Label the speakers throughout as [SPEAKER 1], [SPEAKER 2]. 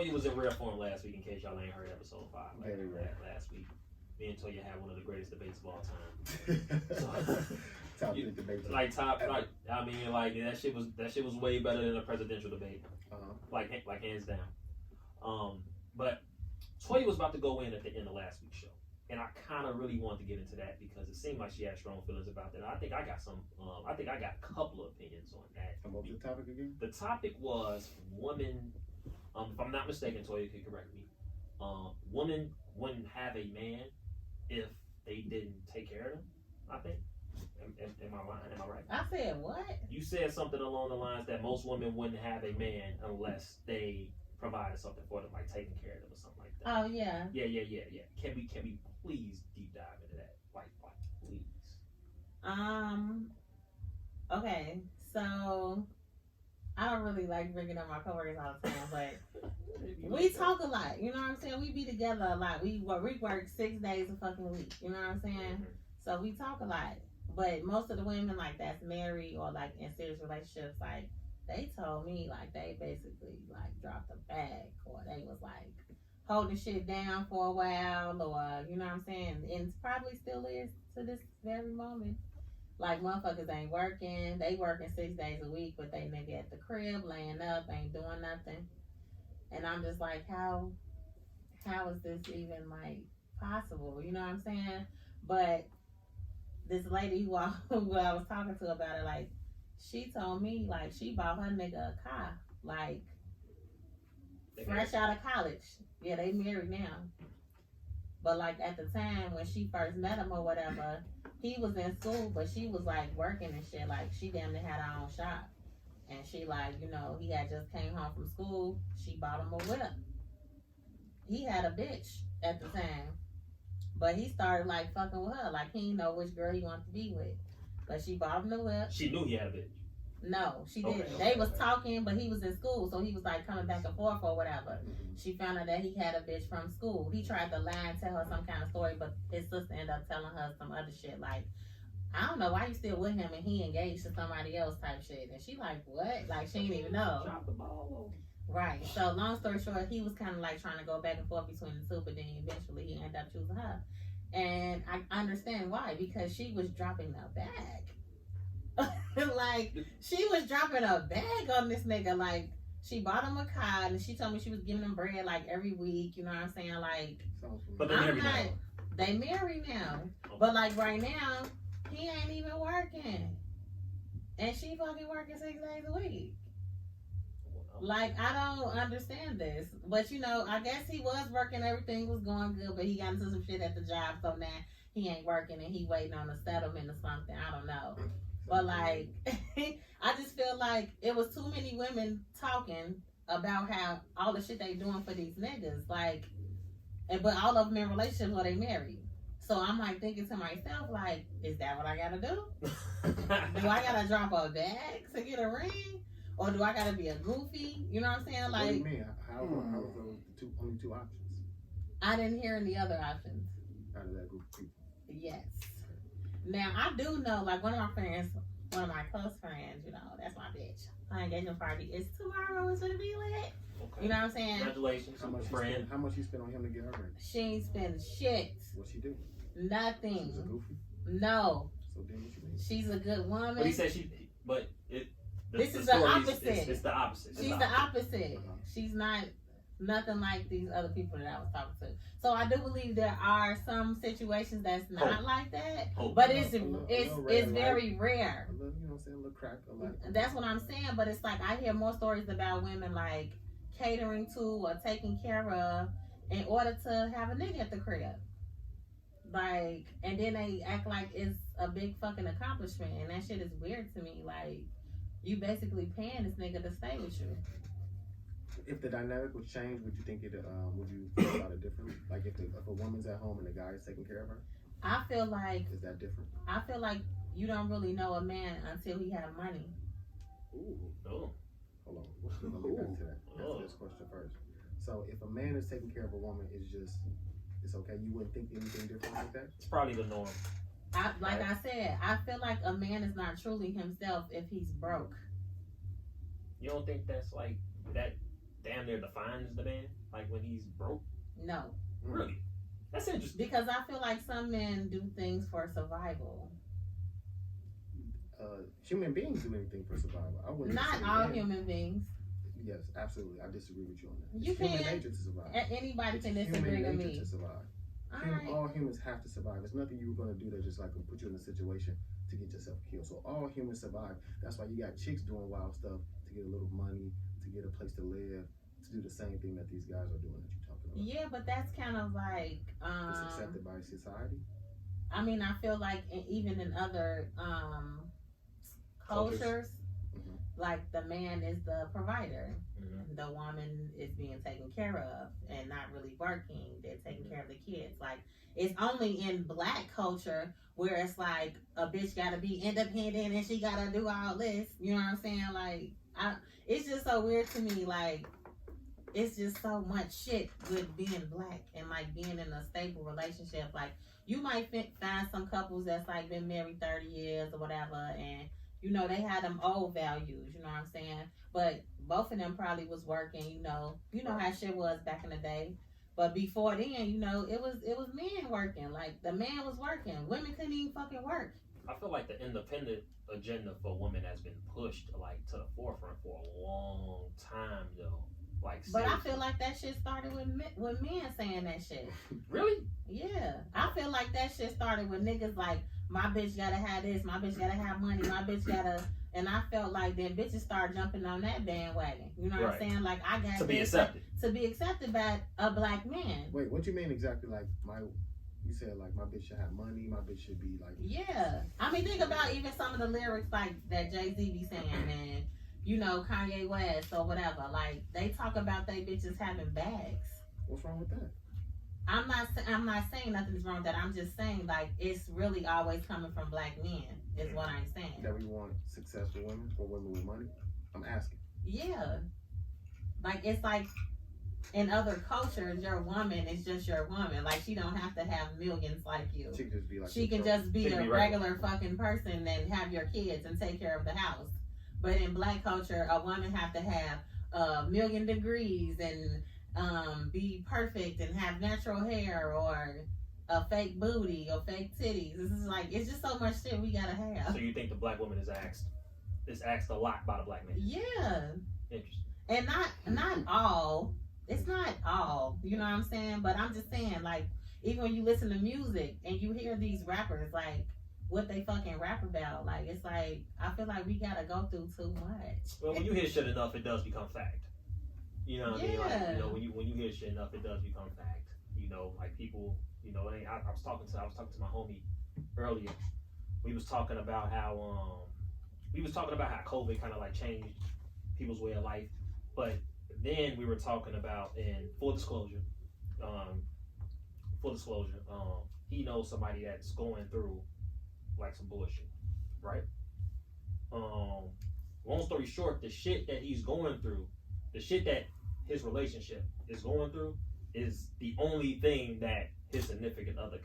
[SPEAKER 1] Toya was in rare form last week. In case y'all ain't heard episode 5,
[SPEAKER 2] Very rare.
[SPEAKER 1] Last week, me and Toya had one of the greatest debates of all time.
[SPEAKER 2] Top 3 debates.
[SPEAKER 1] Like I mean, like that shit was way better than a presidential debate. Like hands down. But Toya was about to go in at the end of last week's show, and I kind of really wanted to get into that because it seemed like she had strong feelings about that. I think I got some. I think I got a couple of opinions on that.
[SPEAKER 2] And what was the topic again? The
[SPEAKER 1] topic was women. If I'm not mistaken, Toya could correct me. Women wouldn't have a man if they didn't take care of them. I think. Am I lying? Am I right?
[SPEAKER 3] I said what? You
[SPEAKER 1] said something along the lines that most women wouldn't have a man unless they provided something for them, like taking care of them or something like that.
[SPEAKER 3] Oh yeah.
[SPEAKER 1] Yeah. Can we please deep dive into that? Like please.
[SPEAKER 3] Okay, so I don't really like bringing up my coworkers all the time, but we talk a lot. You know what I'm saying? We be together a lot. We work 6 days a fucking week. You know what I'm saying? Mm-hmm. So we talk a lot. But most of the women like that's married or like in serious relationships, like they told me like they basically like dropped a bag or they was like holding shit down for a while or you know what I'm saying, and it probably still is to this very moment. Like motherfuckers ain't working, they working 6 days a week, but they nigga at the crib laying up, ain't doing nothing. And I'm just like, how is this even like possible? You know what I'm saying? But this lady who I was talking to about it, like, she told me, like, she bought her nigga a car, like, fresh out of college. Yeah, they married now. But, like, at the time when she first met him or whatever, he was in school, but she was, like, working and shit. Like, she damn near had her own shop. And she, like, you know, he had just came home from school. She bought him a whip. He had a bitch at the time. But he started like fucking with her. Like he didn't know which girl he wanted to be with. But she bought him the whip.
[SPEAKER 1] She knew he had a bitch.
[SPEAKER 3] No, she didn't. They was talking, but he was in school, so he was like coming back and forth or whatever. She found out that he had a bitch from school. He tried to lie and tell her some kind of story, but his sister ended up telling her some other shit like, I don't know why you still with him and he engaged to somebody else type shit. And she like, what? Like she didn't even know.
[SPEAKER 1] Drop the ball.
[SPEAKER 3] Right. So long story short, he was kind of like trying to go back and forth between the two, but then eventually he ended up choosing her. And I understand why, because she was dropping a bag. Like she was dropping a bag on this nigga. Like she bought him a car and she told me she was giving him bread like every week. You know what I'm saying? Like,
[SPEAKER 1] but they married now.
[SPEAKER 3] They married now. But like right now, he ain't even working, and she fucking working 6 days a week. Like, I don't understand this. But, you know, I guess he was working. Everything was going good. But he got into some shit at the job. So now he ain't working and he waiting on a settlement or something. I don't know. But, like, I just feel like it was too many women talking about how all the shit they doing for these niggas. Like, but all of them in relationships where they married. So I'm, like, thinking to myself, like, is that what I got to do? Do I got to drop a bag to get a ring? Or do I gotta be a goofy? You know what I'm saying? Like,
[SPEAKER 2] what do you mean? How are those only two options?
[SPEAKER 3] I didn't hear any other options.
[SPEAKER 2] Out of that group of people?
[SPEAKER 3] Yes. Now, I do know, like, one of my friends, one of my close friends, you know, that's my bitch. Her engagement party is tomorrow. It's gonna be lit. Okay. You know what I'm saying?
[SPEAKER 1] Congratulations.
[SPEAKER 2] How much you spent on him to get her ring?
[SPEAKER 3] She ain't spend shit.
[SPEAKER 2] What she do?
[SPEAKER 3] Nothing.
[SPEAKER 2] She's a goofy?
[SPEAKER 3] No.
[SPEAKER 2] So then what you mean?
[SPEAKER 3] She's a good woman.
[SPEAKER 1] But he said
[SPEAKER 3] this is the opposite.
[SPEAKER 1] It's the opposite.
[SPEAKER 3] She's the opposite. She's not nothing like these other people that I was talking to. So I do believe there are some situations that's not like that, but it's very rare.
[SPEAKER 2] You know what I'm saying? A little crack.
[SPEAKER 3] That's what I'm saying. But it's like I hear more stories about women like catering to or taking care of in order to have a nigga at the crib. Like, and then they act like it's a big fucking accomplishment, and that shit is weird to me. Like, you basically paying this nigga to stay with you.
[SPEAKER 2] If the dynamic would change, would you think it? Would you feel about it differently? Like if a woman's at home and the guy is taking care of her?
[SPEAKER 3] I feel like.
[SPEAKER 2] Is that different?
[SPEAKER 3] I feel like you don't really know a man until he have money.
[SPEAKER 1] Ooh, no.
[SPEAKER 2] Hold on. Let me get back to that. Answer this question first. So if a man is taking care of a woman, it's okay. You wouldn't think anything different like that?
[SPEAKER 1] It's probably the norm.
[SPEAKER 3] I said, I feel like a man is not truly himself if he's broke.
[SPEAKER 1] You don't think that's like that damn near defines the man, like when he's broke?
[SPEAKER 3] No.
[SPEAKER 1] Really? That's interesting.
[SPEAKER 3] Because I feel like some men do things for survival.
[SPEAKER 2] Human beings do anything for survival. I wouldn't.
[SPEAKER 3] Not all human beings.
[SPEAKER 2] Yes, absolutely. I disagree with you on that.
[SPEAKER 3] You
[SPEAKER 2] it's human
[SPEAKER 3] can't.
[SPEAKER 2] nature to survive.
[SPEAKER 3] Anybody can
[SPEAKER 2] it's
[SPEAKER 3] disagree
[SPEAKER 2] human
[SPEAKER 3] with
[SPEAKER 2] nature
[SPEAKER 3] me.
[SPEAKER 2] to survive.
[SPEAKER 3] Right.
[SPEAKER 2] All humans have to survive. There's nothing you're going to do that just like will put you in a situation to get yourself killed. So all humans survive. That's why you got chicks doing wild stuff to get a little money, to get a place to live, to do the same thing that these guys are doing that you're talking about.
[SPEAKER 3] Yeah, but that's kind of like
[SPEAKER 2] it's accepted by society.
[SPEAKER 3] I mean, I feel like even in other cultures, like the man is the provider. The woman is being taken care of and not really working. They're taking care of the kids. Like, it's only in black culture where it's like a bitch gotta be independent and she gotta do all this. You know what I'm saying? Like, it's just so weird to me. Like, it's just so much shit with being black and like being in a stable relationship. Like, you might find some couples that's like been married 30 years or whatever, and you know they had them old values. You know what I'm saying? But both of them probably was working. You know how shit was back in the day. But before then, you know, it was men working. Like, the man was working. Women couldn't even fucking work.
[SPEAKER 1] I feel like the independent agenda for women has been pushed like to the forefront for a long time though. Like,
[SPEAKER 3] but I feel like that shit started with men saying that shit.
[SPEAKER 1] Really?
[SPEAKER 3] Yeah. I feel like that shit started with niggas like, my bitch gotta have this, my bitch gotta have money, my bitch gotta, and I felt like then bitches started jumping on that bandwagon. You know what I'm saying? Like, I got
[SPEAKER 1] to be accepted.
[SPEAKER 3] To be accepted by a black man.
[SPEAKER 2] Wait, what you mean exactly? Like, you said like my bitch should have money, my bitch should be like.
[SPEAKER 3] Yeah. I mean, think about even some of the lyrics like that Jay-Z be saying, and you know, Kanye West or whatever. Like, they talk about they bitches having bags.
[SPEAKER 2] What's wrong with that?
[SPEAKER 3] I'm not saying nothing's wrong with that. I'm just saying, like, it's really always coming from black men, is what I'm saying.
[SPEAKER 2] That we want successful women or women with money? I'm asking.
[SPEAKER 3] Yeah. Like, it's like in other cultures, your woman is just your woman. Like, she don't have to have millions like you.
[SPEAKER 2] She can just be like.
[SPEAKER 3] She can just be a regular fucking person and have your kids and take care of the house. But in black culture, a woman have to have 1 million degrees and be perfect and have natural hair or a fake booty or fake titties. This is like, it's just so much shit we gotta have.
[SPEAKER 1] So you think the black woman is asked a lot by the black man?
[SPEAKER 3] Yeah.
[SPEAKER 1] Interesting.
[SPEAKER 3] And not all. It's not all. You know what I'm saying? But I'm just saying, like, even when you listen to music and you hear these rappers, like, what they fucking rap about, like, it's like, I feel like we gotta go through too much.
[SPEAKER 1] Well, when you hear shit enough, it does become fact. You know what I mean? Like, you know, when you hear shit enough, it does become fact. You know, like people, you know, I was talking to my homie earlier. We was talking about how COVID kind of like changed people's way of life, but then we were talking about, in full disclosure, he knows somebody that's going through like some bullshit, right? Long story short, the shit that he's going through, the shit that his relationship is going through, is the only thing that his significant other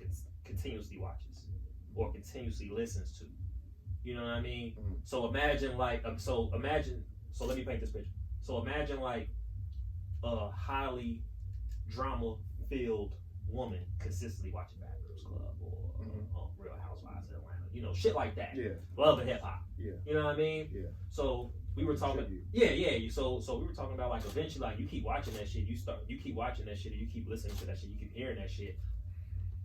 [SPEAKER 1] continuously watches or continuously listens to. You know what I mean? Mm-hmm. So imagine like, so let me paint this picture. So imagine like a highly drama-filled woman consistently watching Backroom Club or Real Housewives of Atlanta. You know, shit like that.
[SPEAKER 2] Yeah.
[SPEAKER 1] Love and hip hop.
[SPEAKER 2] Yeah.
[SPEAKER 1] You know what I mean?
[SPEAKER 2] Yeah.
[SPEAKER 1] So we were talking. So we were talking about like eventually, like you keep watching that shit, you keep watching that shit, and you keep listening to that shit, you keep hearing that shit.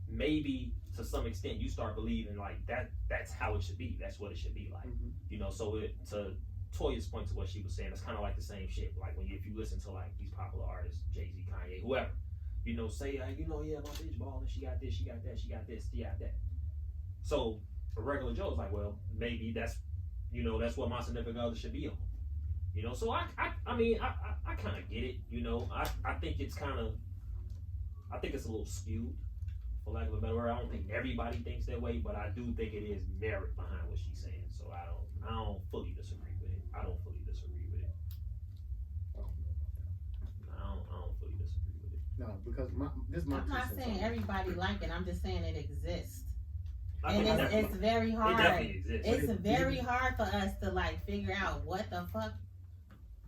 [SPEAKER 1] Maybe to some extent you start believing like that's how it should be. That's what it should be like. Mm-hmm. You know. So to Toya's point to what she was saying, it's kind of like the same shit. Like if you listen to like these popular artists, Jay-Z, Kanye, whoever, you know, say my bitch ballin', she got this, she got that, she got this, she got that. So a regular Joe's like, well, maybe that's what my significant other should be on. You know, so I mean, I kind of get it. You know, I think it's a little skewed, for lack of a better word. I don't think everybody thinks that way, but I do think it is merit behind what she's saying. So I don't fully disagree with it. I don't fully disagree with it. I don't fully disagree with it.
[SPEAKER 2] No, because
[SPEAKER 3] I'm not saying everybody like it. I'm just saying it exists.
[SPEAKER 1] And
[SPEAKER 3] it's very hard.
[SPEAKER 1] It definitely exists.
[SPEAKER 3] It's very hard for us to like figure out what the fuck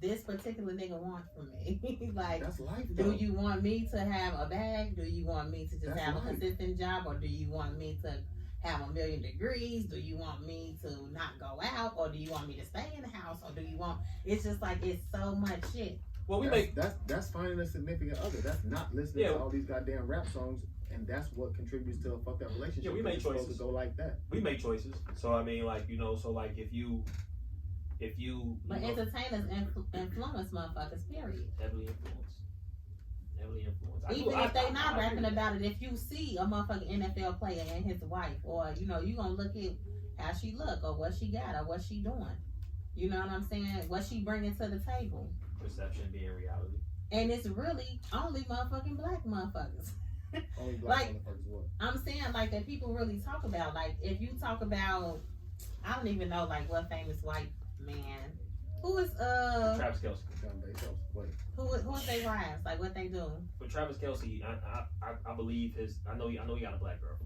[SPEAKER 3] this particular nigga want from me? Like,
[SPEAKER 2] that's life.
[SPEAKER 3] Do you want me to have a bag? Do you want me to just
[SPEAKER 2] That's
[SPEAKER 3] have
[SPEAKER 2] life.
[SPEAKER 3] a consistent job, or do you want me to have 1,000,000 degrees? Do you want me to not go out, or do you want me to stay in the house, or do you want? It's just like it's so much shit.
[SPEAKER 1] Well,
[SPEAKER 2] that's finding a significant other. That's not listening to all these goddamn rap songs, and that's what contributes to a fucked up relationship.
[SPEAKER 1] Yeah, we make choices.
[SPEAKER 2] Supposed to go like that.
[SPEAKER 1] We make choices. So I mean, like, you know, so like if you.
[SPEAKER 3] But entertainers influence motherfuckers. Period.
[SPEAKER 1] Heavily influenced.
[SPEAKER 3] Even if they not rapping about it, if you see a motherfucking NFL player and his wife, or you know, you gonna look at how she look, or what she got, or what she doing. You know what I'm saying? What she bringing to the table.
[SPEAKER 1] Perception being reality.
[SPEAKER 3] And it's really only motherfucking black motherfuckers.
[SPEAKER 2] Only black motherfuckers what?
[SPEAKER 3] I'm saying like that people really talk about. Like if you talk about, I don't even know like what famous white man. Who is
[SPEAKER 1] Travis Kelce.
[SPEAKER 3] Who's they wives? Like what they do?
[SPEAKER 1] With Travis Kelce, I believe I know he got a black girlfriend.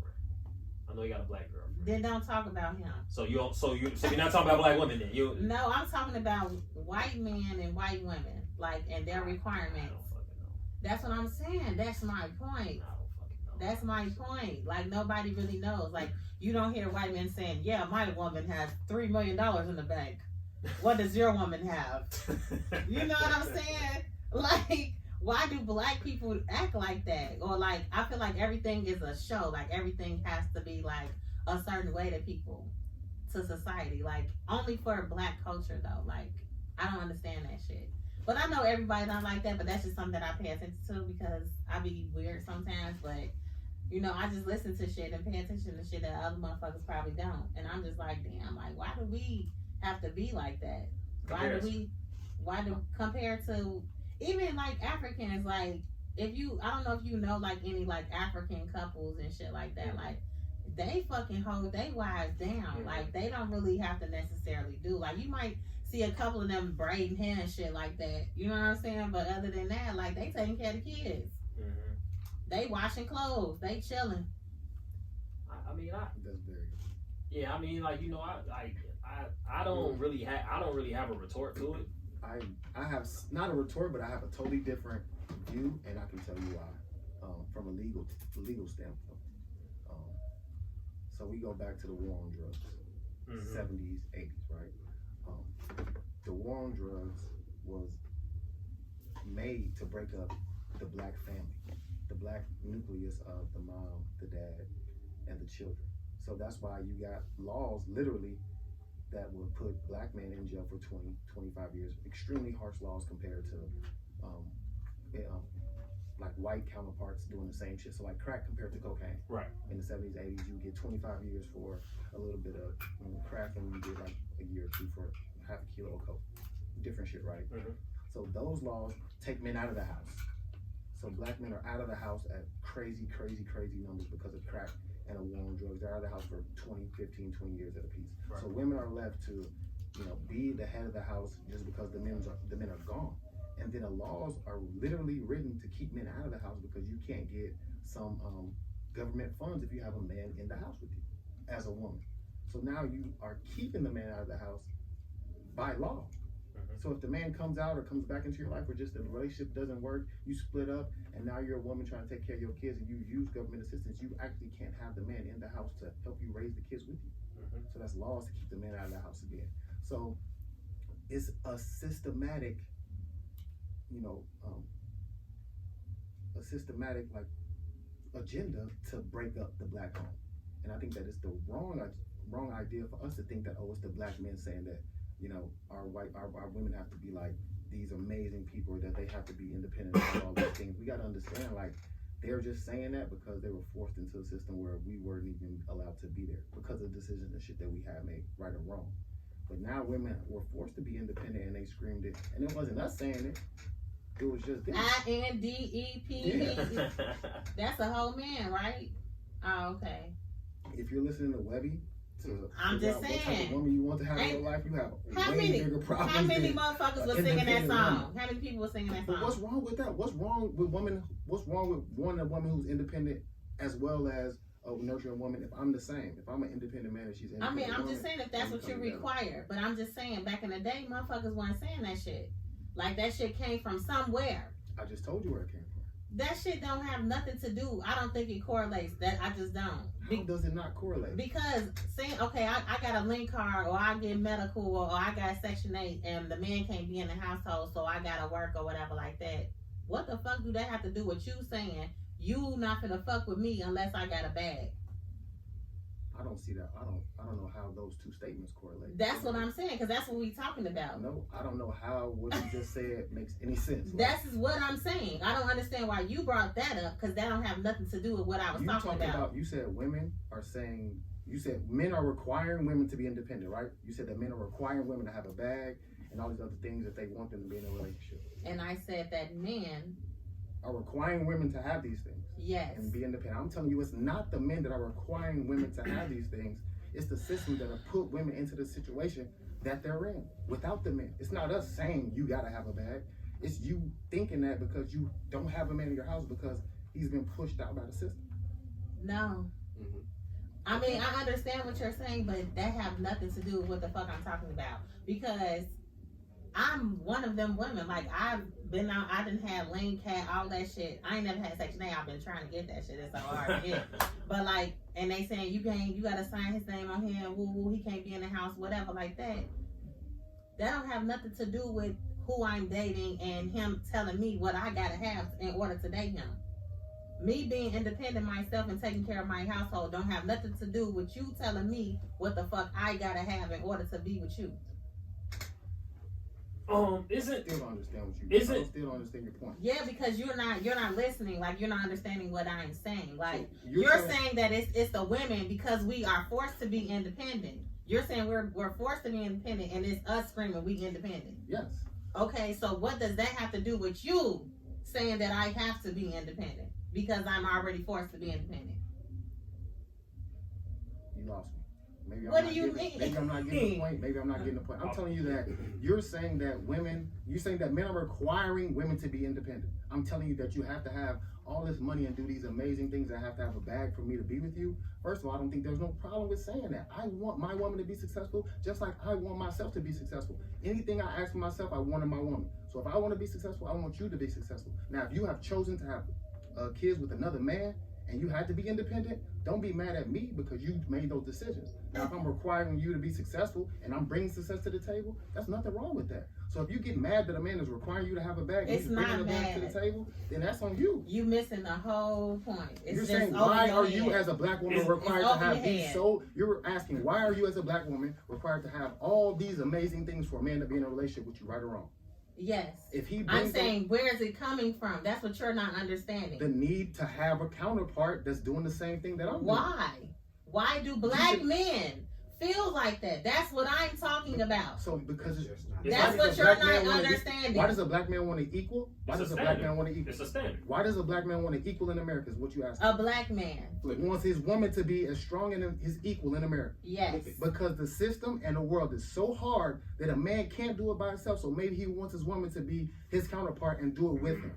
[SPEAKER 3] Then don't talk about him.
[SPEAKER 1] So you're not talking about black women then?
[SPEAKER 3] No, I'm talking about white men and white women, like and their requirements.
[SPEAKER 1] I don't fucking know.
[SPEAKER 3] That's what I'm saying. That's my point.
[SPEAKER 1] I don't fucking know.
[SPEAKER 3] That's my point. Like nobody really knows. Like you don't hear white men saying, "Yeah, my woman has $3 million in the bank." What does your woman have? You know what I'm saying? Like, why do black people act like that? Or like, I feel like everything is a show. Like everything has to be like a certain way to people, to society. Like only for black culture though. Like I don't understand that shit. But I know everybody not like that. But that's just something that I pay attention to because I be weird sometimes. But you know, I just listen to shit and pay attention to shit that other motherfuckers probably don't. And I'm just like, damn. Like, why do we have to be like that? Why do compared to even like Africans, like if you, I don't know if you know like any like African couples and shit like that, like they fucking hold their wives down. Like they don't really have to necessarily do, like you might see a couple of them braiding hair and shit like that, you know what I'm saying? But other than that, like they taking care of the kids. They washing clothes, they chilling.
[SPEAKER 1] I mean,
[SPEAKER 2] that's very good.
[SPEAKER 1] Yeah, I mean, like, you know, I don't really have a retort to it.
[SPEAKER 2] I have not a retort, but I have a totally different view, and I can tell you why. From a legal standpoint. So we go back to the war on drugs, 70s, 80s, right? The war on drugs was made to break up the black family, the black nucleus of the mom, the dad, and the children. So that's why you got laws literally that would put black men in jail for 20, 25 years. Extremely harsh laws compared to like white counterparts doing the same shit. So like crack compared to cocaine.
[SPEAKER 1] Right.
[SPEAKER 2] In the 70s, 80s, you get 25 years for a little bit of crack, and you get like a year or two for half a kilo of coke. Different shit, right? So those laws take men out of the house. So black men are out of the house at crazy numbers because of crack and a war on drugs. They're out of the house for 20, 15, 20 years at a piece. Right. So women are left to, be the head of the house just because the men are gone. And then the laws are literally written to keep men out of the house because you can't get some government funds if you have a man in the house with you as a woman. So now you are keeping the man out of the house by law. So if the man comes out or comes back into your life or just the relationship doesn't work, you split up, and now you're a woman trying to take care of your kids and you use government assistance, you actually can't have the man in the house to help you raise the kids with you. So that's laws to keep the man out of the house again. So it's a systematic, like agenda to break up the black home. And I think that it's the wrong idea for us to think that, it's the black men saying that, our women have to be like these amazing people, that they have to be independent and all these things. We got to understand, like, they're just saying that because they were forced into a system where we weren't even allowed to be there because of decisions and shit that we had made, right or wrong. But now women were forced to be independent, and they screamed it. And it wasn't us saying it. It was just them.
[SPEAKER 3] INDEP. Yeah. That's a whole man, right? Oh, okay.
[SPEAKER 2] If you're listening to Webby,
[SPEAKER 3] I'm just saying,
[SPEAKER 2] what type of woman you want to have in your life, you have bigger problems.
[SPEAKER 3] How many motherfuckers were singing that song? How many people were singing that song?
[SPEAKER 2] But what's wrong with that? What's wrong with women? What's wrong with wanting a woman who's independent as well as a nurturing woman? If I'm the same, if I'm an independent man and she's independent,
[SPEAKER 3] I'm just saying if that's what you require. But I'm just saying, back in the day, motherfuckers weren't saying that shit. Like that shit came from somewhere.
[SPEAKER 2] I just told you where it came from.
[SPEAKER 3] That shit don't have nothing to do. I don't think it correlates. That I just don't.
[SPEAKER 2] How does it not correlate?
[SPEAKER 3] Because saying, okay, I got a link card, or I get medical, or I got Section 8, and the man can't be in the household, so I gotta work or whatever like that. What the fuck do that have to do with you saying you not gonna fuck with me unless I got a bag?
[SPEAKER 2] I don't see that. I don't know how those two statements correlate.
[SPEAKER 3] That's what I'm saying, because that's what we talking about.
[SPEAKER 2] No, I don't know how what you just said makes any sense.
[SPEAKER 3] That's what I'm saying. I don't understand why you brought that up, because that don't have nothing to do with what I was talking about.
[SPEAKER 2] You said women are saying, you said men are requiring women to be independent, right? You said that men are requiring women to have a bag and all these other things that they want them to be in a relationship.
[SPEAKER 3] And I said that men
[SPEAKER 2] are requiring women to have these things.
[SPEAKER 3] Yes.
[SPEAKER 2] And be independent. I'm telling you, it's not the men that are requiring women to have these things. It's the system that have put women into the situation that they're in without the men. It's not us saying you gotta have a bag. It's you thinking that because you don't have a man in your house because he's been pushed out by the system.
[SPEAKER 3] No.
[SPEAKER 2] Mm-hmm.
[SPEAKER 3] I mean, I understand what you're saying, but that have nothing to do with what the fuck I'm talking about. Because I'm one of them women. Like, I've been out, I didn't have lean cat, all that shit. I ain't never had Section 8. I've been trying to get that shit. It's so hard to get. But like, and they saying you gotta sign his name on here, woo woo, he can't be in the house, whatever like that. That don't have nothing to do with who I'm dating and him telling me what I gotta have in order to date him. Me being independent myself and taking care of my household don't have nothing to do with you telling me what the fuck I gotta have in order to be with you.
[SPEAKER 2] I still don't understand what you. I still don't understand your point.
[SPEAKER 3] Yeah, because you're not listening. Like, you're not understanding what I'm saying. Like,
[SPEAKER 2] So
[SPEAKER 3] you're saying that it's the women because we are forced to be independent. You're saying we're forced to be independent, and it's us screaming we independent.
[SPEAKER 2] Yes.
[SPEAKER 3] Okay, so what does that have to do with you saying that I have to be independent because I'm already forced to be independent?
[SPEAKER 2] You lost me.
[SPEAKER 3] What do you mean?
[SPEAKER 2] Maybe I'm not getting the point. Maybe I'm not getting the point. I'm telling you that you're saying that men are requiring women to be independent. I'm telling you that you have to have all this money and do these amazing things. I have to have a bag for me to be with you. First of all, I don't think there's no problem with saying that. I want my woman to be successful just like I want myself to be successful. Anything I ask for myself, I want in my woman. So if I want to be successful, I want you to be successful. Now, if you have chosen to have kids with another man and you had to be independent, don't be mad at me because you made those decisions. Now, if I'm requiring you to be successful and I'm bringing success to the table, there's nothing wrong with that. So if you get mad that a man is requiring you to have a bag and he's bringing a bag to the table, then that's on you.
[SPEAKER 3] You missing the whole point.
[SPEAKER 2] You're saying, why are you as a black woman required to have these? So you're asking, why are you as a black woman required to have all these amazing things for a man to be in a relationship with you, right or wrong?
[SPEAKER 3] Yes.
[SPEAKER 2] If he
[SPEAKER 3] I'm saying, where is it coming from? That's what you're not understanding.
[SPEAKER 2] The need to have a counterpart that's doing the same thing that I'm doing.
[SPEAKER 3] Why do black men feel like that? That's what I'm talking about.
[SPEAKER 2] So because
[SPEAKER 3] that's what you're not understanding.
[SPEAKER 2] Why does a black man want to equal? Why does a black man want to equal?
[SPEAKER 1] It's a standard.
[SPEAKER 2] Why does a black man want to equal in America is what you asked.
[SPEAKER 3] A black man
[SPEAKER 2] wants his woman to be as strong and his equal in America.
[SPEAKER 3] Yes.
[SPEAKER 2] Because the system and the world is so hard that a man can't do it by himself. So maybe he wants his woman to be his counterpart and do it with him.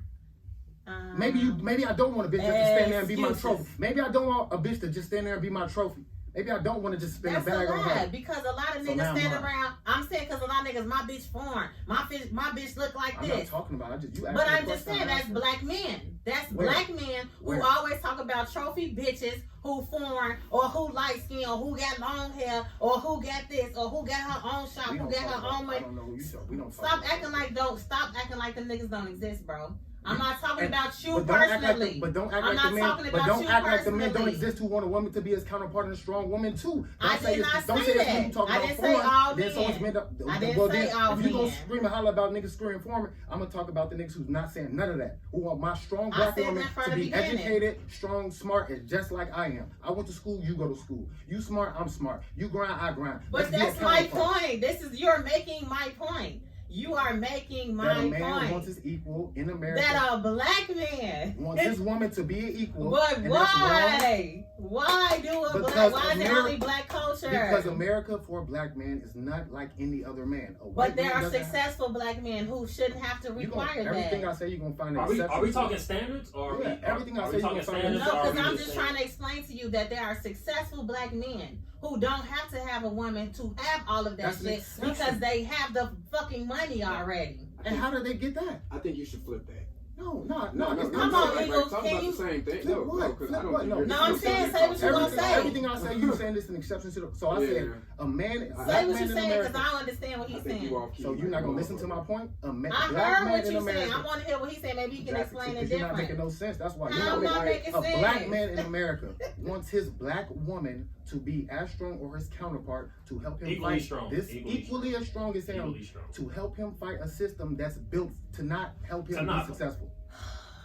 [SPEAKER 2] Maybe I don't want a bitch just to stand there and be my trophy. Maybe I don't want a bitch to just stand there and be my trophy. Maybe I don't want to just spin a bag on her.
[SPEAKER 3] Because a lot of niggas stand around. I'm saying because a lot of niggas, my bitch foreign. My bitch look like this.
[SPEAKER 2] I'm not talking about.
[SPEAKER 3] But I'm just saying that's black men. That's black men who always talk about trophy bitches who foreign or who light skin or who got long hair or who got this or who got her own shop, who got her own money.
[SPEAKER 2] I don't know who you talk. We don't
[SPEAKER 3] stop acting like them niggas don't exist, bro. I'm not talking about you personally.
[SPEAKER 2] Don't act like the men don't exist who want a woman to be his counterpart and a strong woman too.
[SPEAKER 3] I did not say that. I didn't say all men. I didn't say all men.
[SPEAKER 2] If you gonna scream and holler about niggas screaming for me, I'm gonna talk about the niggas who's not saying none of that. Who want my strong black woman to be educated, strong, smart, and just like I am. I went to school, you go to school. You smart, I'm smart. You grind, I grind.
[SPEAKER 3] But that's my point. You're making my point. You are making my point.
[SPEAKER 2] That a man wants his equal in America.
[SPEAKER 3] That a black man
[SPEAKER 2] wants his woman to be equal.
[SPEAKER 3] But why? Why do a black? Why is it only black culture?
[SPEAKER 2] Because America for a black man is not like any other man.
[SPEAKER 3] But there are successful black men who shouldn't have to require that.
[SPEAKER 2] Everything I say, you're gonna find
[SPEAKER 1] exceptions. Are we talking standards or
[SPEAKER 2] everything I say, you're gonna find?
[SPEAKER 3] No, because I'm just trying to explain to you that there are successful black men who don't have to have a woman to have all of that shit because they have the fucking money already.
[SPEAKER 2] And how did they get that?
[SPEAKER 4] I think you should flip that.
[SPEAKER 2] No.
[SPEAKER 3] Come on, Eagle.
[SPEAKER 4] Talk about the same thing.
[SPEAKER 2] Flip what?
[SPEAKER 4] Because I
[SPEAKER 2] Flip
[SPEAKER 4] don't
[SPEAKER 2] what?
[SPEAKER 4] think
[SPEAKER 2] No.
[SPEAKER 4] you're-
[SPEAKER 3] No, I'm saying, say what you gonna say.
[SPEAKER 2] Everything I say, you saying this is an exception to the. So I said a man.
[SPEAKER 3] Say
[SPEAKER 2] black
[SPEAKER 3] what
[SPEAKER 2] man
[SPEAKER 3] you're
[SPEAKER 2] in
[SPEAKER 3] saying,
[SPEAKER 2] America.
[SPEAKER 3] because I don't understand what he's saying.
[SPEAKER 2] So you're not gonna listen to my point?
[SPEAKER 3] I
[SPEAKER 2] black
[SPEAKER 3] heard
[SPEAKER 2] man
[SPEAKER 3] what
[SPEAKER 2] in
[SPEAKER 3] you're
[SPEAKER 2] America.
[SPEAKER 3] saying. I want to hear what he said. Maybe he can explain it
[SPEAKER 2] Because you're not making
[SPEAKER 3] different.
[SPEAKER 2] no sense. That's why.
[SPEAKER 3] I'm not making
[SPEAKER 2] A
[SPEAKER 3] sense.
[SPEAKER 2] black man in America wants his black woman to be as strong or his counterpart to help him
[SPEAKER 1] Equally
[SPEAKER 2] fight
[SPEAKER 1] strong.
[SPEAKER 2] equally as strong as him
[SPEAKER 1] Equally strong.
[SPEAKER 2] to help him fight a system that's built to not help him be successful.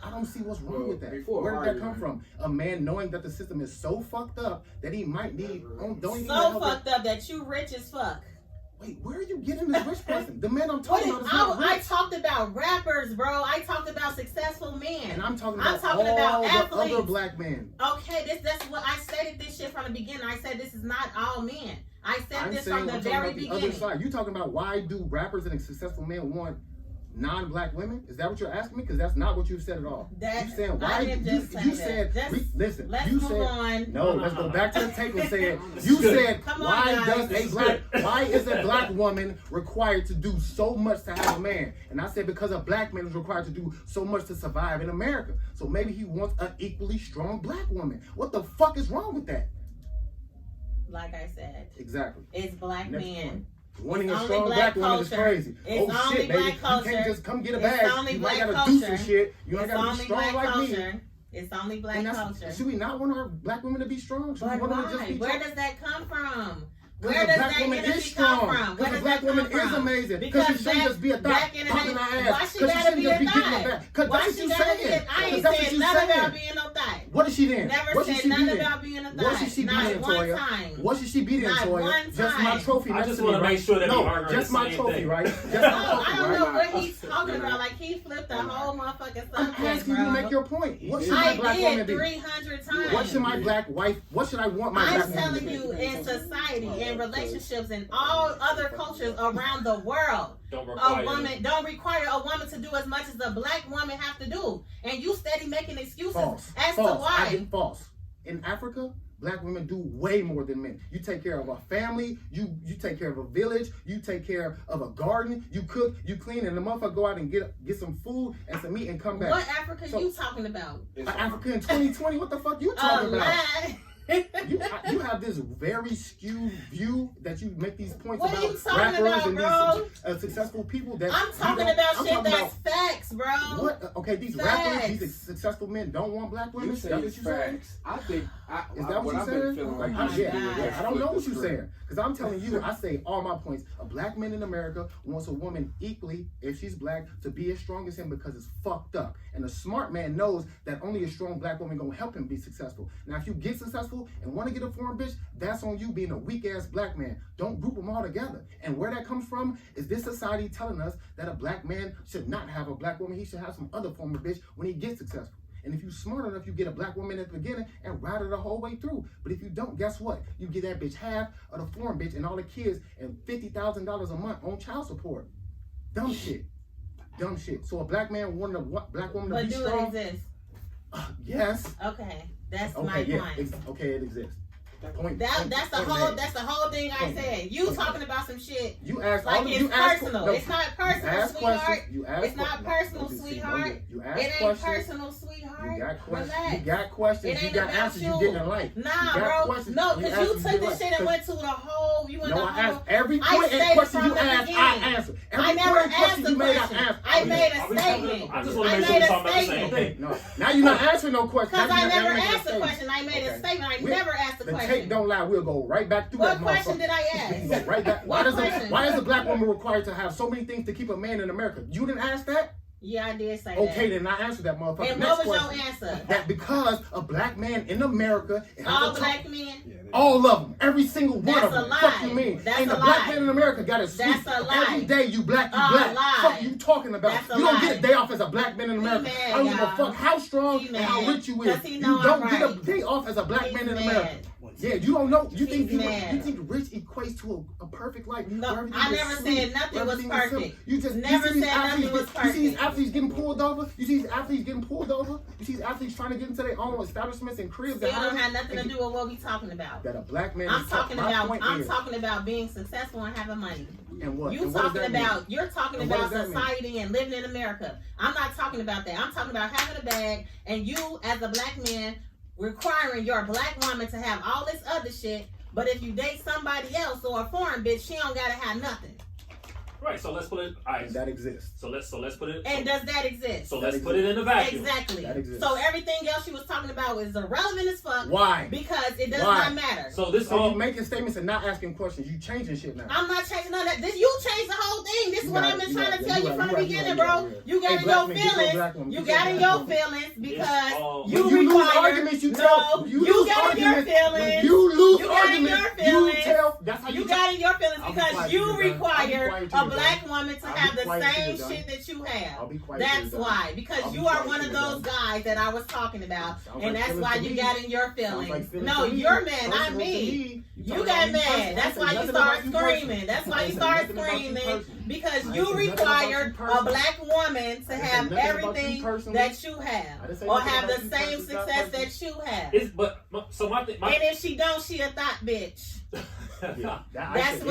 [SPEAKER 2] I don't see what's wrong with that. Where did that come from? A man knowing that the system is so fucked up that he might need.
[SPEAKER 3] So fucked up that you rich as fuck.
[SPEAKER 2] Wait, where are you getting this rich person? The man I'm talking about is not rich.
[SPEAKER 3] I talked about rappers, bro. I talked about successful men.
[SPEAKER 2] And I'm talking about all the other black men.
[SPEAKER 3] Okay, that's what I stated this shit from the beginning. I said this is not all men. I said this from the very beginning.
[SPEAKER 2] Other side. You talking about why do rappers and successful men want non-black women? Is that what you're asking me? Because that's not what you said at all. You said why? You said listen.
[SPEAKER 3] Let's
[SPEAKER 2] you
[SPEAKER 3] move
[SPEAKER 2] said
[SPEAKER 3] on.
[SPEAKER 2] no. Let's go back to the tape and say it. You said why is a black woman required to do so much to have a man? And I said because a black man is required to do so much to survive in America. So maybe he wants an equally strong black woman. What the fuck is wrong with that?
[SPEAKER 3] Like I said,
[SPEAKER 2] exactly.
[SPEAKER 3] It's black men.
[SPEAKER 2] Wanting a strong black woman is crazy.
[SPEAKER 3] It's
[SPEAKER 2] oh shit, baby. You can't just come get a bag. You might gotta do some shit. You ain't gotta be strong like me.
[SPEAKER 3] It's only black culture.
[SPEAKER 2] Should we not want our black women to be strong? Should we want them to just be
[SPEAKER 3] Where does that come from?
[SPEAKER 2] Where does that energy come from? Because a black woman is amazing. Because she shouldn't just be a thot popping her ass.
[SPEAKER 3] Why she gotta be a thot?
[SPEAKER 2] Because that's what you saying.
[SPEAKER 3] I ain't said nothing about being no thot.
[SPEAKER 2] What is she then?
[SPEAKER 3] Never said nothing about being a thot.
[SPEAKER 2] What should she be then, Toya? What should she be then, Toya? Just my trophy.
[SPEAKER 1] I just want to make sure that we are
[SPEAKER 2] just my trophy, right?
[SPEAKER 3] I don't know what he's talking about. Like he flipped the whole motherfucking subject,
[SPEAKER 2] I'm asking you to make your point. What should my black woman be?
[SPEAKER 3] 300 times.
[SPEAKER 2] What should my black wife? What should I want my black woman to be?
[SPEAKER 3] I'm telling you, in society, in relationships, and all other cultures around the world, don't require a woman to do as much as a black woman have to do. And you steady making excuses as to why.
[SPEAKER 2] False. In Africa, black women do way more than men. You take care of a family, you take care of a village, you take care of a garden, you cook, you clean, and the motherfucker go out and get some food and some meat and come back.
[SPEAKER 3] What Africa you talking about?
[SPEAKER 2] Africa in 2020, what the fuck you talking about? You have this very skewed view that you make these points about rappers and these successful people. That
[SPEAKER 3] I'm talking about shit that's facts, bro.
[SPEAKER 2] What? Okay, these rappers, these successful men don't want black women.
[SPEAKER 4] Is that what you saying? I think.
[SPEAKER 2] Is that what you're saying? I don't know what you're saying. Because I'm telling you, I say all my points. A black man in America wants a woman equally, if she's black, to be as strong as him because it's fucked up. And a smart man knows that only a strong black woman gonna help him be successful. Now, if you get successful and want to get a foreign bitch, that's on you being a weak-ass black man. Don't group them all together. And where that comes from is this society telling us that a black man should not have a black woman. He should have some other form of bitch when he gets successful. And if you're smart enough, you get a black woman at the beginning and ride her the whole way through. But if you don't, guess what? You get that bitch half of the foreign bitch and all the kids and $50,000 a month on child support. Dumb shit. Dumb shit. So a black man wanting a black woman to be strong.
[SPEAKER 3] But do it exist?
[SPEAKER 2] Yes.
[SPEAKER 3] Okay, that's my point.
[SPEAKER 2] It exists.
[SPEAKER 3] That's the whole thing I said. You talking about some shit.
[SPEAKER 2] You asked
[SPEAKER 3] like it's personal. It's not personal, sweetheart. It's not personal, sweetheart. It ain't personal, sweetheart.
[SPEAKER 2] You got questions. You got answers you didn't like.
[SPEAKER 3] Nah, bro. No, because you took the shit and went to the whole.
[SPEAKER 2] No, I asked every question you asked. I answered.
[SPEAKER 3] I never asked the question. I made a statement.
[SPEAKER 1] I just want to make sure we're talking about the same thing.
[SPEAKER 2] No, now you're not answering no question.
[SPEAKER 3] Because I never asked the question. I made a statement. I never asked the question.
[SPEAKER 2] Tape don't lie. We'll go right back through that motherfucker.
[SPEAKER 3] What question did I ask?
[SPEAKER 2] Right back. Why is a black woman required to have so many things to keep a man in America? You didn't ask that?
[SPEAKER 3] Yeah, I did say
[SPEAKER 2] that.
[SPEAKER 3] Okay,
[SPEAKER 2] then I answered that motherfucker.
[SPEAKER 3] And what was your answer?
[SPEAKER 2] That because a black man in America...
[SPEAKER 3] All black men?
[SPEAKER 2] All of them. Every single one of them.
[SPEAKER 3] That's a lie.
[SPEAKER 2] Fuck you mean?
[SPEAKER 3] That's
[SPEAKER 2] and
[SPEAKER 3] a
[SPEAKER 2] the black
[SPEAKER 3] lie.
[SPEAKER 2] man in America got it sweet.
[SPEAKER 3] That's a lie.
[SPEAKER 2] Every day you black, you black.
[SPEAKER 3] Lie.
[SPEAKER 2] Fuck you talking about?
[SPEAKER 3] That's a
[SPEAKER 2] you don't
[SPEAKER 3] lie.
[SPEAKER 2] get a day off as a black man in America.
[SPEAKER 3] Mad,
[SPEAKER 2] I don't give a fuck how strong and how rich you is. You don't get a day off as a black man in America. Yeah, you don't know. You think rich equates to a perfect life?
[SPEAKER 3] No, I never said nothing was perfect.
[SPEAKER 2] You just
[SPEAKER 3] never said nothing was perfect.
[SPEAKER 2] You see these athletes getting pulled over. You see these athletes getting pulled over. You see these athletes trying to get into their own establishments and cribs.
[SPEAKER 3] Still don't have nothing to do with what we talking about.
[SPEAKER 2] That a black man.
[SPEAKER 3] I'm talking about being successful and having money.
[SPEAKER 2] And what?
[SPEAKER 3] You're talking about society and living in America. I'm not talking about that. I'm talking about having a bag and you as a black man requiring your black woman to have all this other shit. But if you date somebody else or a foreign bitch, she don't gotta have nothing.
[SPEAKER 1] Right, so let's put it. All right,
[SPEAKER 2] that exists.
[SPEAKER 1] So let's put it.
[SPEAKER 3] And does that exist?
[SPEAKER 1] So let's put it in the vacuum.
[SPEAKER 3] Exactly.
[SPEAKER 2] That exists.
[SPEAKER 3] So everything else she was talking about is irrelevant as fuck.
[SPEAKER 2] Why?
[SPEAKER 3] Because it does not matter.
[SPEAKER 1] So this
[SPEAKER 2] you making statements and not asking questions. You changing shit now.
[SPEAKER 3] I'm not changing none of that. You changed the whole thing. This is what I've been trying to tell you from the beginning, bro. You got in your feelings. You got in your feelings because you require.
[SPEAKER 2] Arguments you tell.
[SPEAKER 3] You got in your feelings.
[SPEAKER 2] You lose
[SPEAKER 3] arguments. You
[SPEAKER 2] tell. That's how
[SPEAKER 3] you got in your feelings because you require a black woman to have the same shit that you have. That's why. Because you are one of those guys that I was talking about. And that's why you got in your feelings. No, you're mad, not me. You got mad. That's why you start screaming. That's why you start screaming. Because you required a black woman to have everything that you have. Or have the same success that you have. And if she don't, she a thought bitch. That's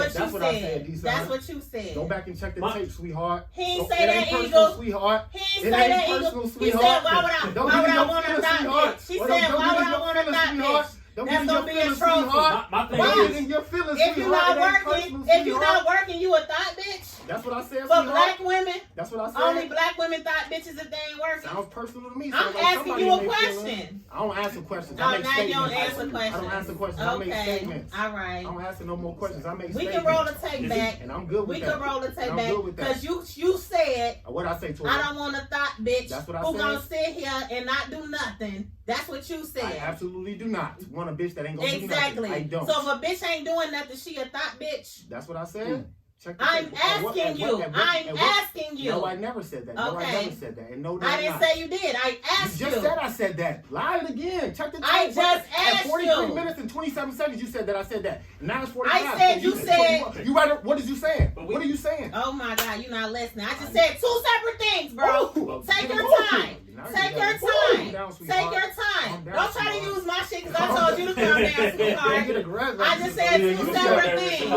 [SPEAKER 3] what you said.
[SPEAKER 2] Go back and check the tape, sweetheart.
[SPEAKER 3] He ain't say that, Eagle.
[SPEAKER 2] Sweetheart.
[SPEAKER 3] He ain't say that, Eagle. He said, why would I want a thought bitch? She said, why would I want a thought bitch? That's gonna be a trophy. If you're not working, you a thought bitch.
[SPEAKER 2] That's what I said.
[SPEAKER 3] For black women,
[SPEAKER 2] that's what I said.
[SPEAKER 3] Only black women thought bitches if they ain't working.
[SPEAKER 2] Sounds personal to me.
[SPEAKER 3] I'm asking you a question.
[SPEAKER 2] I don't answer questions.
[SPEAKER 3] Oh, now you don't answer questions.
[SPEAKER 2] I don't answer questions. I make statements.
[SPEAKER 3] All right.
[SPEAKER 2] I don't answer no more questions. I make
[SPEAKER 3] statements.
[SPEAKER 2] We
[SPEAKER 3] can roll the tape back.
[SPEAKER 2] And I'm good with that.
[SPEAKER 3] We can roll the tape back because you said.
[SPEAKER 2] What I say to her?
[SPEAKER 3] I don't want a thought bitch.
[SPEAKER 2] That's what I
[SPEAKER 3] who
[SPEAKER 2] said.
[SPEAKER 3] Gonna sit here and not do nothing. That's what you said.
[SPEAKER 2] I absolutely do not want a bitch that ain't gonna do nothing.
[SPEAKER 3] Exactly.
[SPEAKER 2] I don't.
[SPEAKER 3] So if a bitch ain't doing nothing, she a thought bitch.
[SPEAKER 2] That's what I said.
[SPEAKER 3] I'm asking you. I'm asking you.
[SPEAKER 2] No, I never said that. No, I never said that. And no,
[SPEAKER 3] I didn't say you did. I asked you.
[SPEAKER 2] You just said I said that. Lie it again. Check the tape.
[SPEAKER 3] I just asked you.
[SPEAKER 2] At 43 minutes and 27 seconds, you said that I said that. Now it's 45.
[SPEAKER 3] I said you said.
[SPEAKER 2] You right? What is you saying? What are you saying?
[SPEAKER 3] Oh my God, you're not listening. I just said two separate things, bro. Take your time. Take your time. Take your time. Don't try to use my shit because I told you to calm down, sweetheart. I just said two separate things.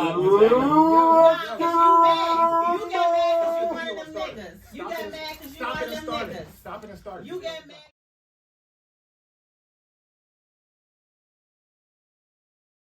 [SPEAKER 3] Because you mad.